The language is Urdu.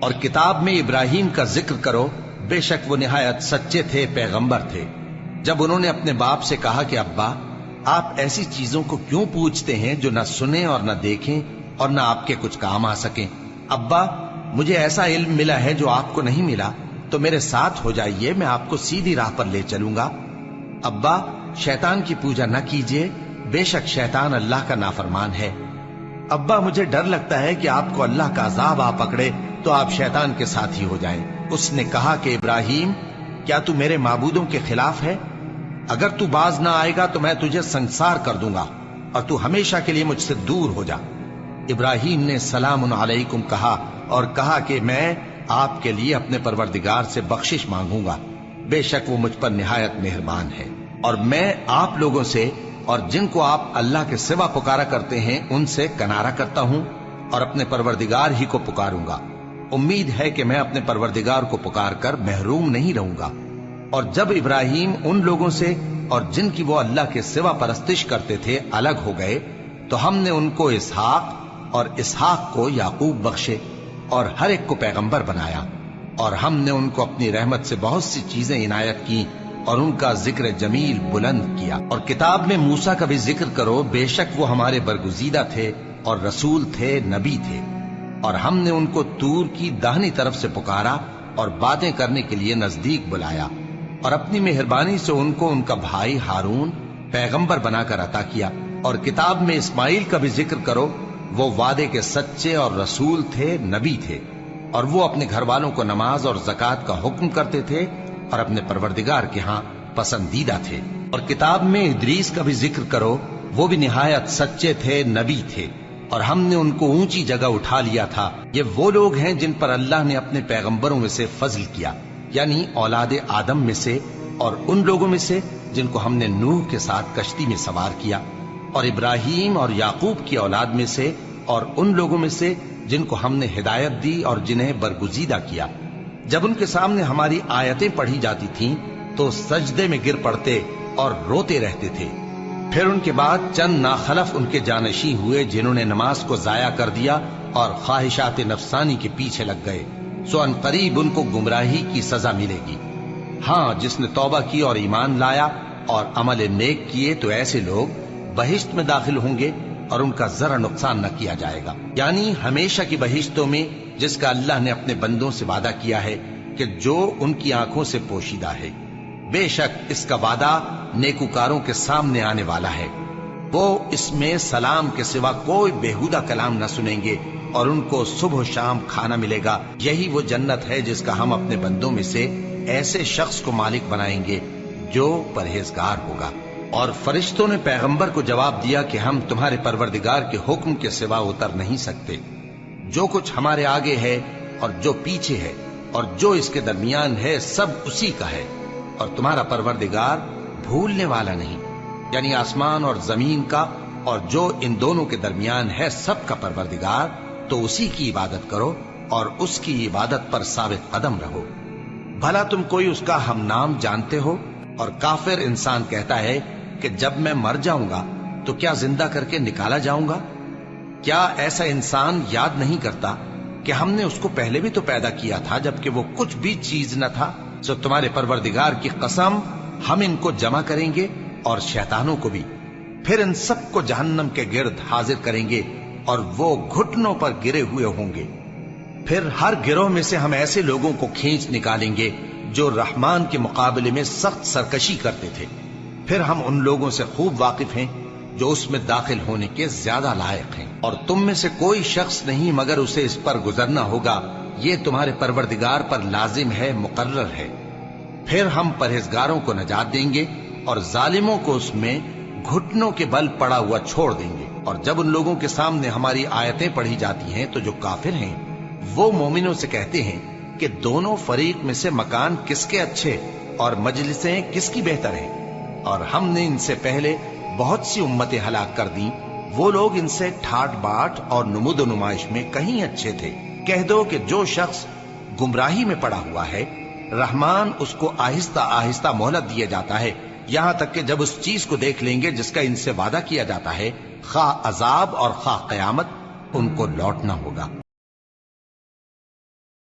اور کتاب میں ابراہیم کا ذکر کرو، بے شک وہ نہایت سچے تھے، پیغمبر تھے۔ جب انہوں نے اپنے باپ سے کہا کہ ابا، آپ ایسی چیزوں کو کیوں پوچھتے ہیں جو نہ سنیں اور نہ دیکھیں اور نہ آپ کے کچھ کام آ سکیں؟ ابا، مجھے ایسا علم ملا ہے جو آپ کو نہیں ملا، تو میرے ساتھ ہو جائیے، میں آپ کو سیدھی راہ پر لے چلوں گا۔ ابا، شیطان کی پوجا نہ کیجیے، بے شک شیطان اللہ کا نافرمان ہے۔ ابا، مجھے ڈر لگتا ہے کہ آپ کو اللہ کا عذاب آ پکڑے تو آپ شیطان کے ساتھی ہو جائیں۔ اس نے کہا کہ ابراہیم، کیا تو میرے معبودوں کے خلاف ہے؟ اگر تو باز نہ آئے گا تو میں تجھے سنسار کر دوں گا اور تو ہمیشہ کے لیے مجھ سے دور ہو جا۔ ابراہیم نے سلام علیکم کہا اور کہا کہ میں آپ کے لیے اپنے پروردگار سے بخشش مانگوں گا، بے شک وہ مجھ پر نہایت مہربان ہے، اور میں آپ لوگوں سے اور جن کو آپ اللہ کے سوا پکارا کرتے ہیں ان سے کنارہ کرتا ہوں اور اپنے پروردگار ہی کو پکاروں گا۔ امید ہے کہ میں اپنے پروردگار کو پکار کر محروم نہیں رہوں گا۔ اور جب ابراہیم ان لوگوں سے اور جن کی وہ اللہ کے سوا پرستش کرتے تھے الگ ہو گئے تو ہم نے ان کو اسحاق اور اسحاق کو یعقوب بخشے اور ہر ایک کو پیغمبر بنایا، اور ہم نے ان کو اپنی رحمت سے بہت سی چیزیں عنایت کی اور ان کا ذکر جمیل بلند کیا۔ اور کتاب میں موسیٰ کا بھی ذکر کرو، بے شک وہ ہمارے برگزیدہ تھے اور رسول تھے، نبی تھے، اور ہم نے ان کو طور کی داہنی طرف سے پکارا اور باتیں کرنے کے لیے نزدیک بلایا، اور اپنی مہربانی سے ان کو ان کا بھائی ہارون پیغمبر بنا کر عطا کیا۔ اور کتاب میں اسماعیل کا بھی ذکر کرو، وہ وعدے کے سچے اور رسول تھے، نبی تھے، اور وہ اپنے گھر والوں کو نماز اور زکوٰۃ کا حکم کرتے تھے اور اپنے پروردگار کے ہاں پسندیدہ تھے۔ اور کتاب میں ادریس کا بھی ذکر کرو، وہ بھی نہایت سچے تھے، نبی تھے، اور ہم نے ان کو اونچی جگہ اٹھا لیا تھا۔ یہ وہ لوگ ہیں جن پر اللہ نے اپنے پیغمبروں میں سے فضل کیا، یعنی اولاد آدم میں سے، اور ان لوگوں میں سے جن کو ہم نے نوح کے ساتھ کشتی میں سوار کیا، اور ابراہیم اور یعقوب کی اولاد میں سے، اور ان لوگوں میں سے جن کو ہم نے ہدایت دی اور جنہیں برگزیدہ کیا۔ جب ان کے سامنے ہماری آیتیں پڑھی جاتی تھیں تو سجدے میں گر پڑتے اور روتے رہتے تھے۔ پھر ان کے بعد چند ناخلف ان کے جانشین ہوئے جنہوں نے نماز کو ضائع کر دیا اور خواہشات نفسانی کے پیچھے لگ گئے، سو ان قریب ان کو گمراہی کی سزا ملے گی۔ ہاں، جس نے توبہ کی اور ایمان لایا اور عمل نیک کیے تو ایسے لوگ بہشت میں داخل ہوں گے اور ان کا ذرا نقصان نہ کیا جائے گا، یعنی ہمیشہ کی بہشتوں میں، جس کا اللہ نے اپنے بندوں سے وعدہ کیا ہے کہ جو ان کی آنکھوں سے پوشیدہ ہے۔ بے شک اس کا وعدہ نیکوکاروں کے سامنے آنے والا ہے، وہ اس میں سلام کے سوا کوئی بیہودہ کلام نہ سنیں گے، اور ان کو صبح و شام کھانا ملے گا۔ یہی وہ جنت ہے جس کا ہم اپنے بندوں میں سے ایسے شخص کو مالک بنائیں گے جو پرہیزگار ہوگا۔ اور فرشتوں نے پیغمبر کو جواب دیا کہ ہم تمہارے پروردگار کے حکم کے سوا اتر نہیں سکتے۔ جو کچھ ہمارے آگے ہے اور جو پیچھے ہے اور جو اس کے درمیان ہے، سب اسی کا ہے، اور تمہارا پروردگار بھولنے والا نہیں، یعنی آسمان اور زمین کا اور جو ان دونوں کے درمیان ہے سب کا پروردگار، تو اسی کی عبادت کرو اور اس کی عبادت پر ثابت قدم رہو۔ بھلا تم کوئی اس کا ہم نام جانتے ہو؟ اور کافر انسان کہتا ہے کہ جب میں مر جاؤں گا تو کیا زندہ کر کے نکالا جاؤں گا؟ کیا ایسا انسان یاد نہیں کرتا کہ ہم نے اس کو پہلے بھی تو پیدا کیا تھا جبکہ وہ کچھ بھی چیز نہ تھا؟ سو تمہارے پروردگار کی قسم، ہم ان کو جمع کریں گے اور شیطانوں کو بھی، پھر ان سب کو جہنم کے گرد حاضر کریں گے اور وہ گھٹنوں پر گرے ہوئے ہوں گے۔ پھر ہر گروہ میں سے ہم ایسے لوگوں کو کھینچ نکالیں گے جو رحمان کے مقابلے میں سخت سرکشی کرتے تھے، پھر ہم ان لوگوں سے خوب واقف ہیں جو اس میں داخل ہونے کے زیادہ لائق ہیں، اور تم میں سے کوئی شخص نہیں مگر اسے اس پر گزرنا ہوگا، یہ تمہارے پروردگار پر لازم ہے، مقرر ہے۔ پھر ہم پرہیزگاروں کو نجات دیں گے اور ظالموں کو اس میں گھٹنوں کے بل پڑا ہوا چھوڑ دیں گے۔ اور جب ان لوگوں کے سامنے ہماری آیتیں پڑھی جاتی ہیں تو جو کافر ہیں وہ مومنوں سے کہتے ہیں کہ دونوں فریق میں سے مکان کس کے اچھے اور مجلسیں کس کی بہتر ہیں، اور ہم نے ان سے پہلے بہت سی امتیں ہلاک کر دیں، وہ لوگ ان سے ٹھاٹ باٹ اور نمود و نمائش میں کہیں اچھے تھے۔ کہہ دو کہ جو شخص گمراہی میں پڑا ہوا ہے، رحمان اس کو آہستہ آہستہ مہلت دیا جاتا ہے، یہاں تک کہ جب اس چیز کو دیکھ لیں گے جس کا ان سے وعدہ کیا جاتا ہے، خواہ عذاب اور خواہ قیامت، ان کو لوٹنا ہوگا۔